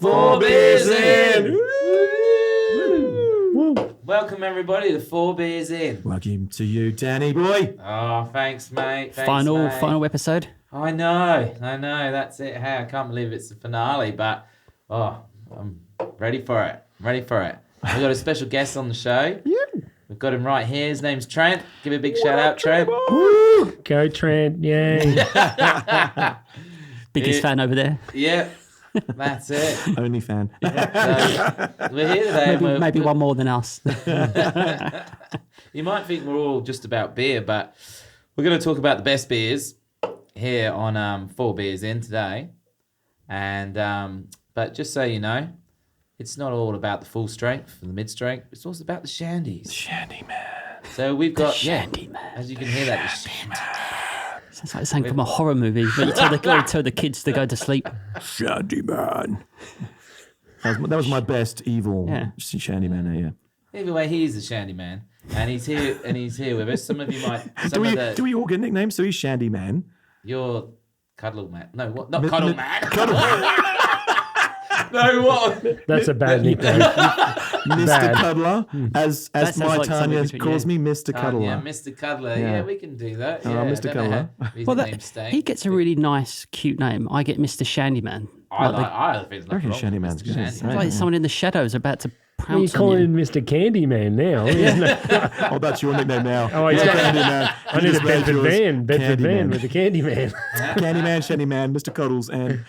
4BeerzIn! Welcome everybody to 4BeerzIn. Welcome to you, Danny boy. Oh, thanks, mate. Final episode. I know. That's it. Hey, I can't believe it's the finale, but I'm ready for it. We've got a special guest on the show. Yeah. We've got him right here. His name's Trent. Give a big shout out, Trent. Woo! Go Trent, yay. Biggest fan over there. Yeah, that's it. Only fan. So, we're here today. Maybe one more than us. You might think we're all just about beer, but we're going to talk about the best beers here on 4BeerzIn today. And but just so you know, it's not all about the full strength and the mid strength. It's also about the shandies. Shandy Man. So we've got Shandy Man. as you can hear that, the shandy. Sounds like something from a horror movie, but you tell the kids to go to sleep. Shandy Man. That was my best evil Shandy Man there, yeah. Either way, he is the Shandy Man, and he's here with us. Some of you might. Do we all get nicknames? So he's Shandy Man. You're Cuddle Man. No, what? Not Cuddle Man. Cuddle No, what? That's a bad nickname. Mr. Cuddler, as sounds my like Tanya something calls me, Mr. Cuddler. Yeah, Mr. Cuddler. Yeah. Yeah, we can do that. Oh, Yeah, Mr. Cuddler. Well, he gets a really nice, cute name. I get Mr. Shandy Man. I think I reckon Shandy Man's good. It's like someone in the shadows about to You pounce call on you. him Mr. Candyman now. Oh, that's your nickname now. Oh, yeah. Candy Man. I need a Bedford van Candyman. with the Candyman. Candy Man, Shandy Man, Mr. Cuddles, and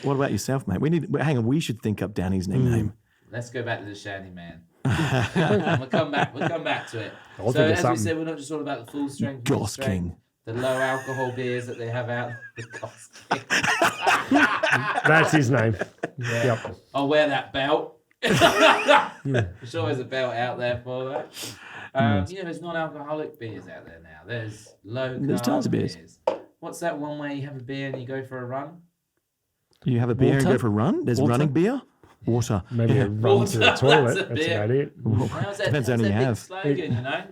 what about yourself, mate? Hang on. We should think up Danny's nickname. Let's go back to the Shandy Man. We'll come back to it. I'll So think of as we something. said, we're not just all about the full strength, mid Goss strength, King. the low alcohol beers that they have out. The Goss King. That's his name. Yep. I'll wear that belt. There's always a belt out there for that. There's non-alcoholic beers out there now. There's low carb There's tons of beers. What's that one where you have a beer and you go for a run? You have a beer and Water? go for a run? There's Water? running beer? Water. Maybe a run to the That's toilet. a That's bit- about it. How's that, Depends how's how many that you big have. slogan, you know?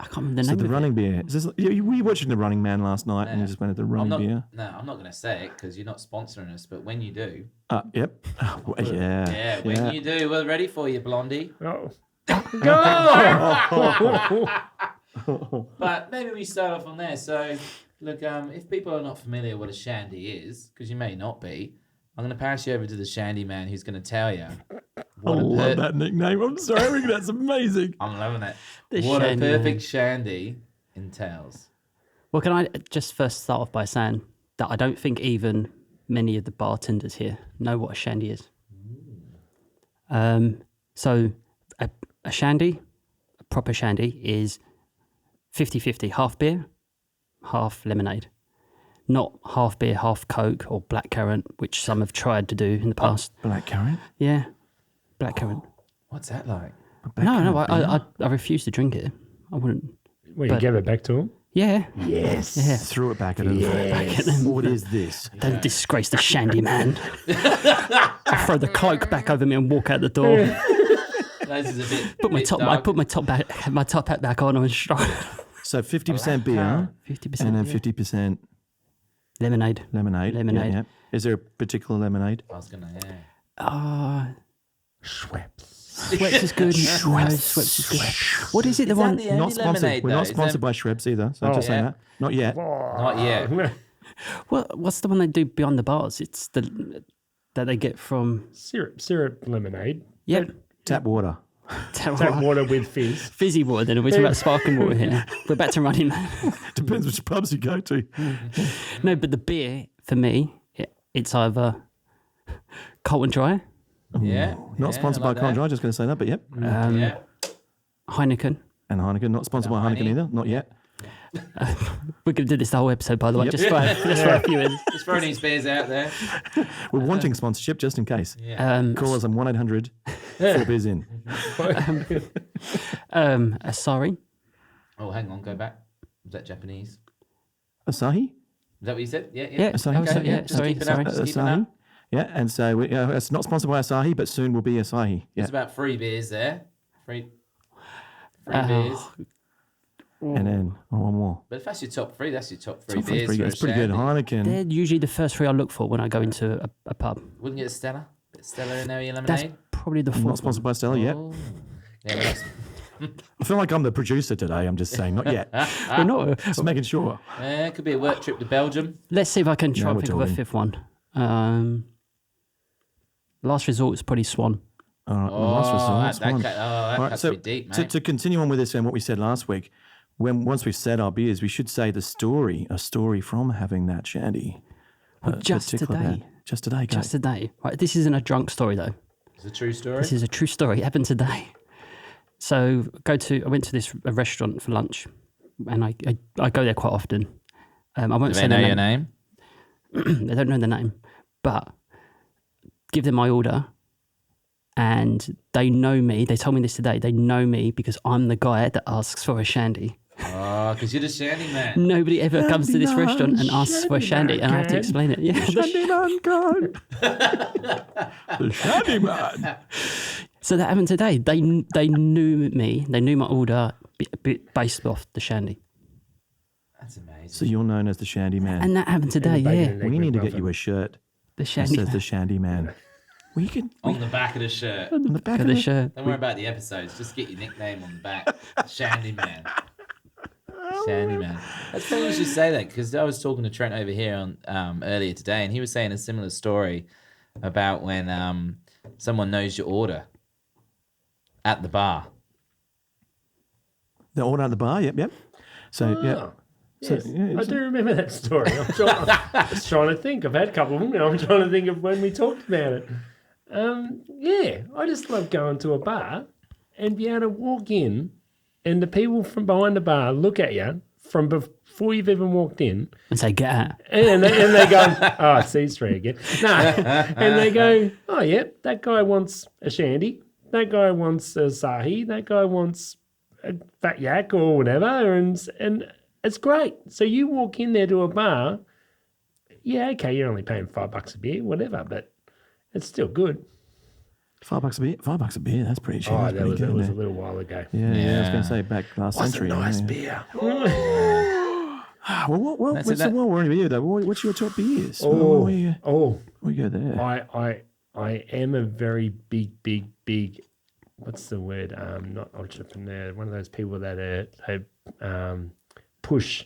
I can't remember the So name the of running beer. Is this, were you watching The Running Man last night and you just went at the running beer? No, I'm not going to say it because you're not sponsoring us. But when you do, Yep. Well, yeah. when you do, we're ready for you, Blondie. Oh. But maybe we start off on there. So, look, if people are not familiar what a shandy is, because you may not be, I'm going to pass you over to the Shandy Man, who's going to tell you. I love that nickname. I'm sorry. I think that's amazing. I'm loving it. The What Shandy a Man. perfect shandy entails. Well, can I just first start off by saying that I don't think even many of the bartenders here know what a shandy is. So a shandy, a proper shandy, is 50-50, half beer, half lemonade. Not half beer, half Coke or blackcurrant, which some have tried to do in the past. Blackcurrant? Yeah, blackcurrant. What's that like? No, I refuse to drink it. I wouldn't. Well, you But- gave it back to him? Yeah, Yes. yeah. Threw it back at him. What is this? Don't disgrace the Shandy Man. I throw the cloak back over me and walk out the door. This is a bit. Put my bit top. I dark. put my top hat back on and straight. So 50% beer 50%. and then 50% Lemonade. lemonade. Lemonade. Yeah. Is there a particular lemonade? I was gonna, yeah. Schweppes. Schweppes is good. No, Schweppes is good. What is it? The Is that one. the only Not sponsored. lemonade, We're though? not Is sponsored there- by Schweppes either. So just saying yeah. that. Not yet. Not yet. What's the one they do beyond the bars? It's the that they get from. Syrup lemonade. Yep. Tap water. Tap water with fizz. Fizzy water. Then we're talking about sparkling water here. We're back to Running Man. Depends which pubs you go to. No, but the beer for me, it's either cold and dry, Yeah. Not sponsored by Con Dry, just going to say that, but yep. Yeah. Heineken. And Heineken, not sponsored by Heineken either, not yet. We're going to do this the whole episode, by the way. Yep. Just for a few in. Just throwing these beers out there. We're wanting sponsorship just in case. Yeah. Call us on 1-800 4BeerzIn. Asahi. Oh, hang on. Go back. Was that Japanese? Asahi? Is that what you said? Yeah. Yeah, Asahi. okay, Yeah, just sorry, keep it sorry. up. Just keep it Asahi. up. Yeah, and so it's not sponsored by Asahi, but soon will be Asahi. Yeah. It's about 3 beers there. Three beers. And then one more. But if that's your top 3, that's your top 3 Top three, beers. pretty good. for a That's pretty good. shandy. Heineken. They're usually the first three I look for when I go into a pub. Wouldn't get a Stella? Stella and Area That's Lemonade? probably the I'm not fourth sponsored one. by Stella yet. Oh. Yeah, that's, I feel like I'm the producer today. I'm just saying, not yet. We're not. Just making sure. it could be a work trip to Belgium. Let's see if I can try Now and we're think of a talking. fifth one. Last resort is probably Swan. All right, the last resort, that one. cuts All right, so me deep, to, mate. to continue on with this and what we said last week, once we've said our beers, we should say a story from having that shandy. Well, just particular today. bad. Just today, go. Just today. Right, this isn't a drunk story though. It's a true story. This is a true story. It happened today. So I went to a restaurant for lunch, and I go there quite often. I won't Do say they know the your name. name? They don't know the name, but give them my order, and they know me. They told me this today. They know me because I'm the guy that asks for a shandy. Oh, because you're the Shandy Man. Nobody ever comes to this Shandy restaurant and man, asks for a Shandy shandy, man and I have to can. explain it. Yeah, Shandy man, God. The shandy man. So that happened today. They knew me. They knew my order based off the shandy, That's amazing. So you're known as the shandy man. and that happened today. bacon Yeah, and egg We need to get muffin. you a shirt the that shandy says the shandy man. Well, you can On the back of the shirt. on the back for of the the shirt. Don't worry about the episodes. Just get your nickname on the back. Shandy Man. Shandy Man. That's funny you should say that because I was talking to Trent over here on earlier today, and he was saying a similar story about when someone knows your order at the bar. the order at the bar. Yep. So yeah. Oh, So, yes, yeah, I it's- do remember that story. I was trying to think. I've had a couple of them. And I'm trying to think of when we talked about it. Yeah, I just love going to a bar and be able to walk in, and the people from behind the bar look at you from before you've even walked in, And say, get out. and they go, "Oh, it's these three again." No, and they go, "Oh, yeah, that guy wants a shandy. That guy wants a sahi. That guy wants a fat yak or whatever," and it's great. So you walk in there to a bar, yeah, okay, you're only paying $5 a beer, whatever, but it's still good. $5 a beer. $5 a beer. That's pretty cheap. Oh, That's that pretty was, good, that was a isn't it? little while ago. Yeah, I was Yeah. going to say back last That's a century. nice yeah. beer. Well, That's what's it, the that- one we're in here though? What's your top beers? Oh, We go there. I am a very big. What's the word? Not entrepreneur. One of those people that push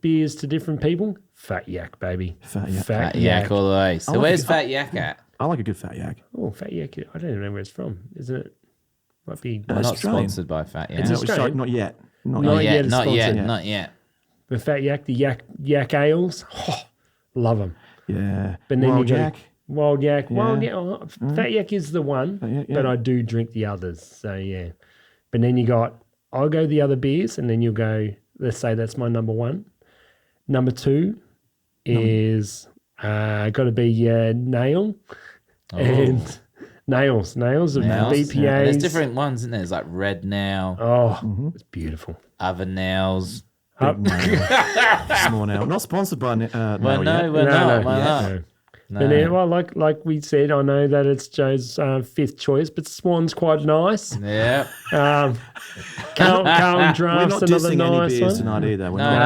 beers to different people. Fat yak, baby. Fat yak. Fat Yak all the way. So like where's it. Fat Yak at? I like a good fat yak. Oh, fat yak. I don't even know where it's from. Isn't it? Might be. We're not Australian. sponsored by Fat Yak. It's No, Australian. sorry, not yet. Not Not yet. yet. it's Not yet. sponsored. Not yet. The fat yak, the yak ales. Oh, love them. Yeah. But then Wild you go yak. wild yak. Yeah. Wild yak. Oh, fat yak is the one, yak, but yeah. I do drink the others. So yeah. But then you got. I'll go the other beers, and then you'll go. Let's say that's my number one. Number two is got to be Nail and nails. Nails of Nails. BPAs. Yeah. There's different ones, isn't there? There's like red nail, Oh, it's beautiful. other nails. Big nail. Small nail. Not sponsored by Well, Nail no, yet. we're not. no, Why not? no. No. But then, well, like we said, I know that it's Joe's fifth choice, but Swan's quite nice. Yeah. Carlton We're Draft's not another dissing any nice beers one. tonight either. We're No,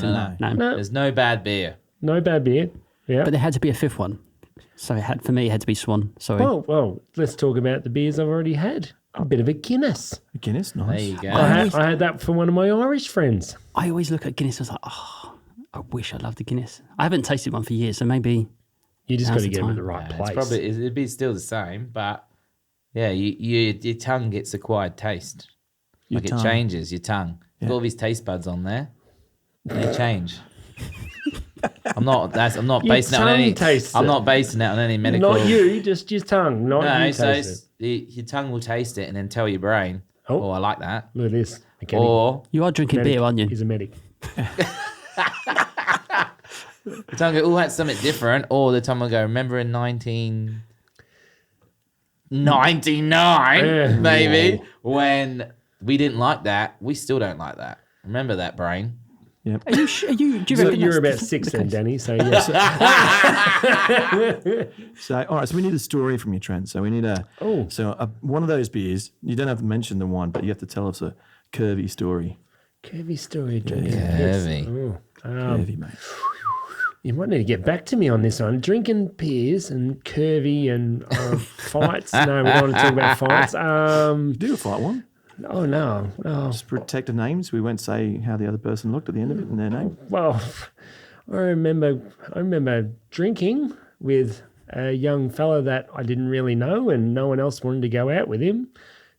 not. no. No. There's no bad beer. No bad beer. Yeah. But there had to be a fifth one. So for me, it had to be Swan. Sorry. Well, let's talk about the beers I've already had. A bit of a Guinness. Guinness, There nice. you go. I had that for one of my Irish friends. I always look at Guinness. I was like, oh, I wish I loved the Guinness. I haven't tasted one for years, so maybe You just Now's got to the get them in the time. right It's place. probably it'd be still the same, but yeah, your tongue gets acquired taste. Your Like tongue. it changes your tongue. You've got all these taste buds on there. They change. I'm not Your basing it on any. tongue tastes I'm it. not basing it on any medical. Not you, just your tongue. Not No, you so taste it. your tongue will taste it and then tell your brain, Oh. "Oh, I like that." Look at this. Mechanic. Or you are drinking Medic. beer, aren't you? He's a medic. the tongue will go, "Oh, that's something different." Or the tongue will go, "Remember in 1999, Yeah. maybe when we didn't like that, we still don't like that. Remember that, brain." Yep. Do you So reckon you're that's about six the then, case? Danny. So yes. So, all right. So we need a story from you, Trent. So we need one of those beers. You don't have to mention the one, but you have to tell us a curvy story. Curvy story drinking. Curvy. Oh, Curvy, mate. You might need to get back to me on this one. Drinking beers and curvy and fights. No, we don't want to talk about fights. Do a fight one. Oh, no. Oh, Just protect the names. We won't say how the other person looked at the end of it and their name. well, I remember drinking with a young fella that I didn't really know and no one else wanted to go out with him.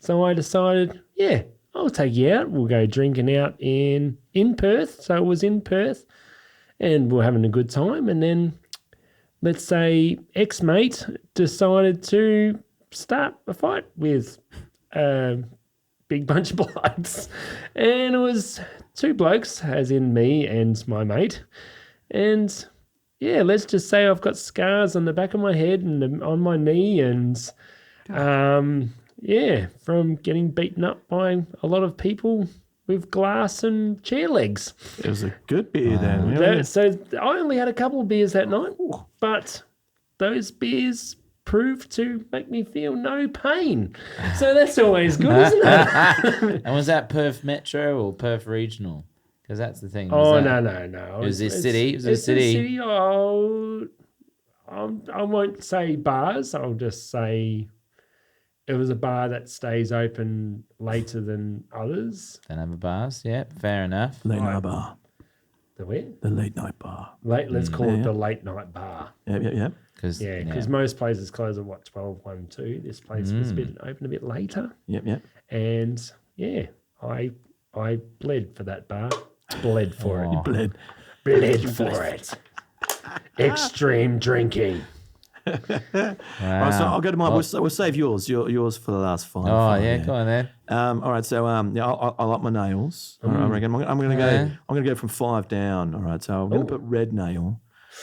So I decided, yeah, I'll take you out. We'll go drinking out in Perth. So it was in Perth and we're having a good time. And then, let's say, ex-mate decided to start a fight with a big bunch of blokes. And it was two blokes, as in me and my mate. And yeah, let's just say I've got scars on the back of my head and on my knee and yeah, from getting beaten up by a lot of people with glass and chair legs. It was a good beer then. Yeah. So I only had a couple of beers that night, but those beers proved to make me feel no pain. So that's always good, isn't it? And was that Perth Metro or Perth Regional? Because that's the thing. Oh, that, no. It was this city. It was a it's city. Oh, I won't say bars. I'll just say it was a bar that stays open later than others. Don't have a bars. Yeah, fair enough. Late night bar. The where? The late night bar. Let's call it Yeah. the late night bar. Yeah. Because most places close at 12, 1, 2. This place was open a bit later. Yep. And yeah, I bled for that bar. Bled for it. Bled. Bled for it. Extreme drinking. All right, so I'll go to my. We'll save yours. Yours for the last five. Oh, yeah, go on then. All right, so yeah, I like my nails. All right, I reckon I'm going to go. Yeah. I'm going to go from 5 down. All right, so I'm going to put red nail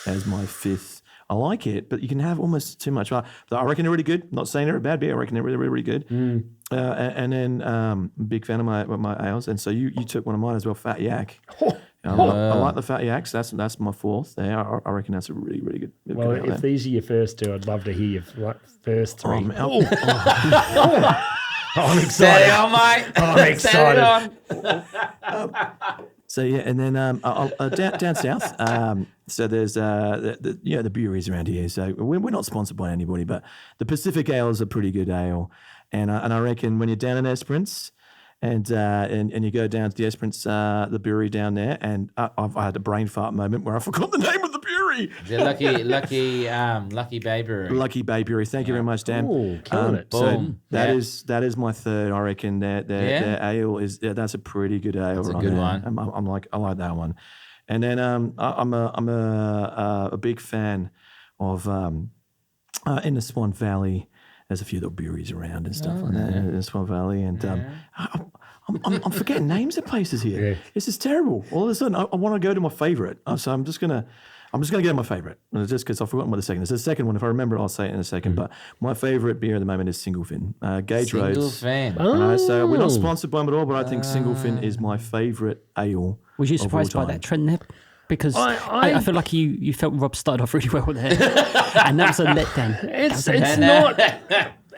as my 5th. I like it, but you can have almost too much. I reckon they're really good. Not saying they're a bad beer. I reckon they're really, really good. And then big fan of my ales. And so you took one of mine as well, Fat Yak. I like the Fat Yaks. That's my 4th there. I reckon that's a really, really good. Well, good ale if there. these are your first two, I'd love to hear your first three. Oh, I'm Set excited. it on, mate. I'm Set it excited. on. So yeah, and then down south, so there's the breweries around here. So we're not sponsored by anybody, but the Pacific Ale is a pretty good ale, and I reckon when you're down in Esperance, and you go down to the Esperance, the brewery down there, and I had a brain fart moment where I forgot the name of the brewery. The Lucky Bay Brewery. Lucky Bay Brewery. Thank you very much, Dan. Ooh, killing it. So Boom. that Yeah. is my 3rd. I reckon their ale is that's a pretty good ale. That's a right good there. one. I like that one. And then I'm a big fan of in the Swan Valley. There's a few little breweries around and stuff like that in the Swan Valley, and I'm forgetting names of places here. Yeah. This is terrible. All of a sudden, I want to go to my favourite, so I'm just gonna go to my favourite, just because I've forgotten what the second is. The second one, if I remember, I'll say it in a second. But my favourite beer at the moment is Single Fin, Gage Single Roads. fan. Right, so we're not sponsored by them at all, but I think Single Fin is my favourite ale. Was you of all surprised by time. that trend there? Because I- I feel like you felt Rob started off really well there, and that was a letdown. It's not,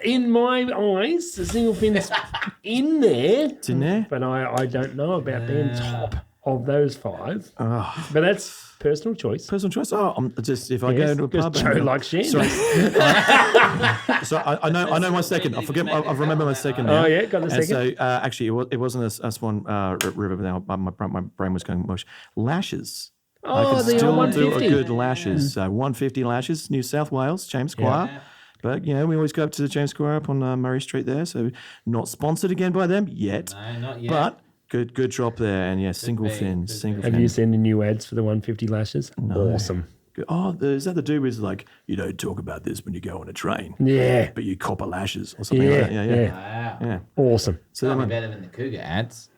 in my eyes, the single fin's in there. It's in there. But I don't know about being top of those 5. But that's personal choice. Personal choice. Oh, I'm just if I go Yes, into a because pub. Joe and- likes Shandy. Sorry. So I know my second. I forget. I remember my second. Now. Oh, yeah, got the And second. so actually, it wasn't a Swan River. But now my brain was going mush. Lashes. I Oh, can the still old do a 150. good lashes. 150 lashes, New South Wales, James Squire. Yeah. But we always go up to the James Squire up on Murray Street there. So not sponsored again by them yet. No, not yet. But good drop there. And yeah, single be, fin, could single Have fin. you seen the new ads for the 150 lashes? Awesome. Oh, is that the dude who's like, you don't talk about this when you go on a train, Yeah. but you copper lashes or something like that. Yeah. Wow. Yeah. Awesome. So Probably then better than the Cougar ads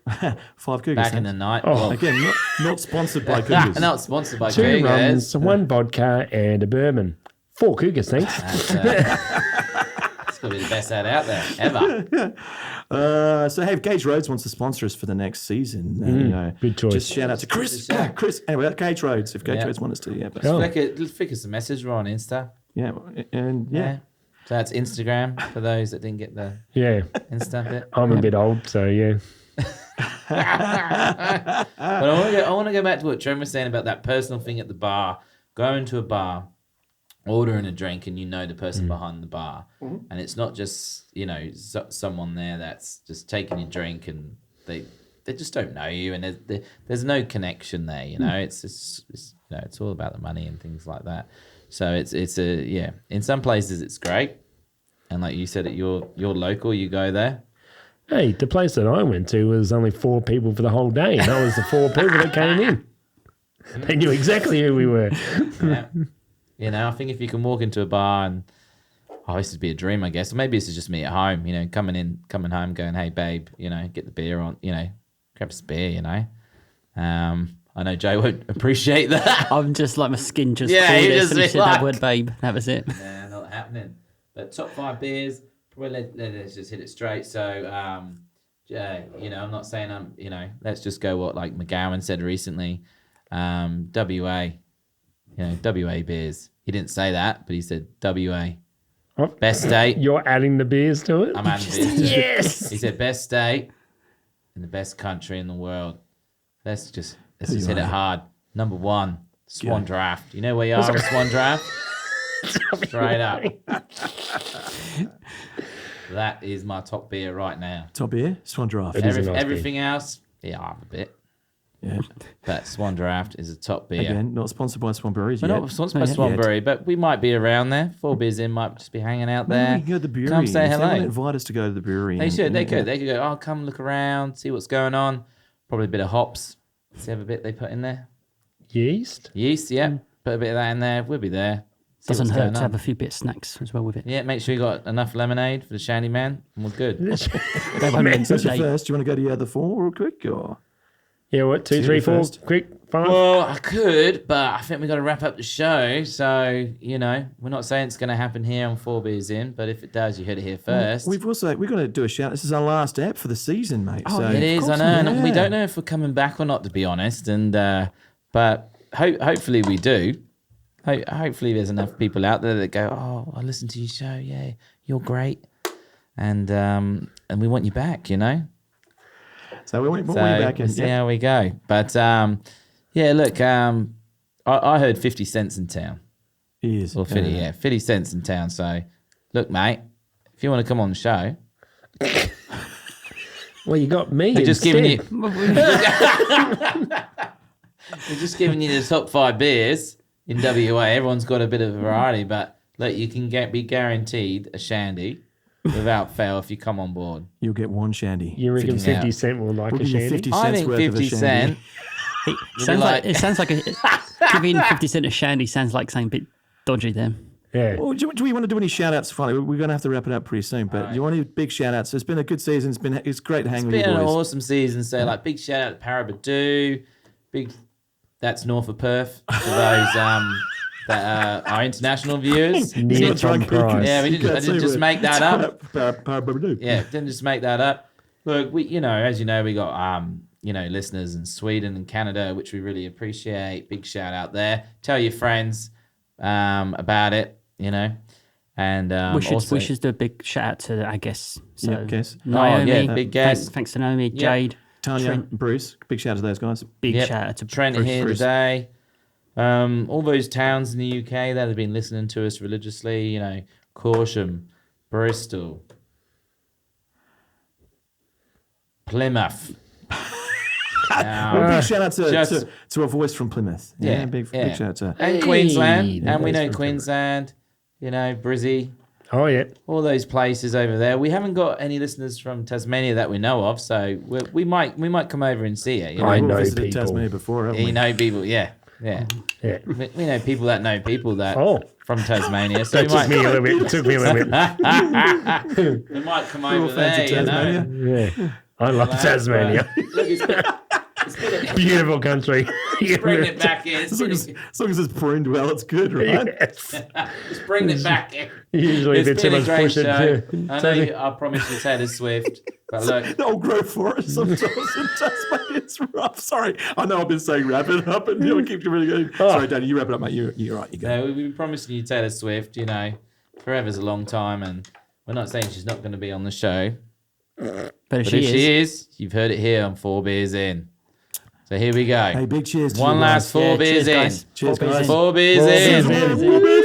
5 Cougars. back in the thanks. night. Oh. Well, Again, not sponsored by Cougars. not sponsored by 2 Cougars. rums, 1 vodka, and a bourbon. 4 Cougars, thanks. It's going to be the best ad out there ever. So hey, if Gage Roads wants to sponsor us for the next season, good choice. Just shout out to Chris. Chris. Anyway, Gage Roads. If Gage Yeah. Roads want us to, yeah. But, Cool. Flick us a message. We're on Insta. yeah, and yeah. So that's Instagram for those that didn't get the Yeah. Insta bit. I'm a bit old, so yeah. But I want to go back to what Trent was saying about that personal thing at the bar. go into a bar, ordering a drink, and you know the person behind the bar, and it's not just someone there that's just taking your drink, and they just don't know you, and there's no connection there. It's it's all about the money and things like that. So it's in some places it's great, and like you said, at your local, you go there. Hey, the place that I went to was only 4 people for the whole day, and that was the 4 people that came in. They knew exactly who we were. Yeah. I think if you can walk into a bar and this would be a dream, I guess. Or maybe this is just me at home, coming home, going, hey, babe, get the beer on, grab some beer, I know Joe won't appreciate that. I'm just like my skin just Yeah, crawled you as just soon as you be said that like- word, babe. That was it. Nah, not happening. But top 5 beers, probably let's just hit it straight. So, I'm not saying let's just go what like McGowan said recently. WA, WA beers. He didn't say that, but he said WA. Oh, Best state. You're adding the beers to it? I'm adding beers to it. Yes! He said best state and the best country in the world. Let's just hit it hard. Number 1, Swan Draft. You know where you are with Swan Draft? Straight up. That is my top beer right now. Top beer, Swan Draft. It is a nice Everything else, I have a bit. Yeah. But Swan Draft is a top beer. Again, not sponsored by Swan Breweries We're yet. not sponsored by Swanbury, but we might be around there. 4BeerzIn might just be hanging out there. Maybe we can go to the brewery. Come say If they want to hello. invite us to go to the brewery. They should. They could. yeah. They could go, come look around, see what's going on. Probably a bit of hops. See have a bit they put in there. Yeast? Yeast, yeah. Put a bit of that in there. We'll be there. See Doesn't what's hurt going to on. have a few bits of snacks as well with it. Yeah, make sure you got enough lemonade for the Shandy Man, and we're good. They won't be So that's your late. first. Do you want to go to the other 4 real quick? Or? Yeah, what? 2, See 3, you 4, first. quick, 5? Well, I could, but I think we got to wrap up the show. So, we're not saying it's going to happen here on 4BeerzIn, but if it does, you heard it here first. We've got to do a shout. This is our last app for the season, mate. Oh, so yeah. It is, I course, know. And we yeah. don't know if we're coming back or not, to be honest. And but hopefully we do. Hopefully there's enough people out there that go, oh, I listened to your show. Yeah, you're great. And we want you back, So we want you So back we'll in. see how we go. But look, I heard 50 cents in town. He is. Or 50 cents in town. So look, mate, if you want to come on the show, Well, you got me we're just giving instead. you we're just giving you the top 5 beers in WA. Everyone's got a bit of a variety, but look, you can be guaranteed a shandy without fail if you come on board. You'll get one shandy. You reckon 50 50 Cent will like We'll a give you shandy? 50 I cents think worth of a 50 shandy. cent. It sounds like giving 50 cent a shandy sounds like something a bit dodgy there. Yeah. Well, do we want to do any shout outs? Finally, we're going to have to wrap it up pretty soon. But you want any big shout outs? It's been a good season. It's great to hang with you Been an boys. awesome season. So like big shout out to Parabadoo. That's north of Perth for those that our international viewers. Near Tom Price. Yeah, I didn't just make that up. Yeah. Yeah, didn't just make that up. Look, we, as you know, we got listeners in Sweden and Canada, which we really appreciate. Big shout out there. Tell your friends about it, and We also, should do a big shout out to our guests. So Yeah, guests. Naomi, big guests. Thanks to Naomi, Yeah. Jade, Tanya, Trent. Bruce, big shout out to those guys. Big Yep. shout out to Trent Bruce. here Bruce. today. All those towns in the UK that have been listening to us religiously, Corsham, Bristol, Plymouth. Well, big shout out just- to a voice from Plymouth. Yeah, Big yeah. shout out to. And Hey, Queensland, that and we was know from Queensland, Brizzy, Oh, yeah. all those places over there. We haven't got any listeners from Tasmania that we know of, so we might come over and see it. I We've know visited people. Tasmania before, haven't You we? know people, yeah. Yeah. We know people that know people that Oh. from Tasmania, so That took me a little bit. It took me a little bit. we might come We're all over fans there. of Tasmania. Yeah. I love Tasmania. Look, it's been a, Beautiful country. bring it back in. As long as it's pruned well, it's good, right? Yes. Just bring it back in. Usually It's if it's too been a much great pushing. show. I know I promised you Taylor Swift, but look, The old growth forest sometimes in Tasmania. It's rough. Sorry. I know I've been saying wrap it up and I keep really going. Sorry, Danny, you wrap it up, mate. You're right. You go. no, we've been promising you Taylor Swift. Forever's a long time, and we're not saying she's not going to be on the show. But if But she if is, she is, you've heard it here on 4BeerzIn. So here we go. Hey, big cheers to One you last guys. four beers cheers, in. guys. Cheers, guys. 4 beers in. Beers in.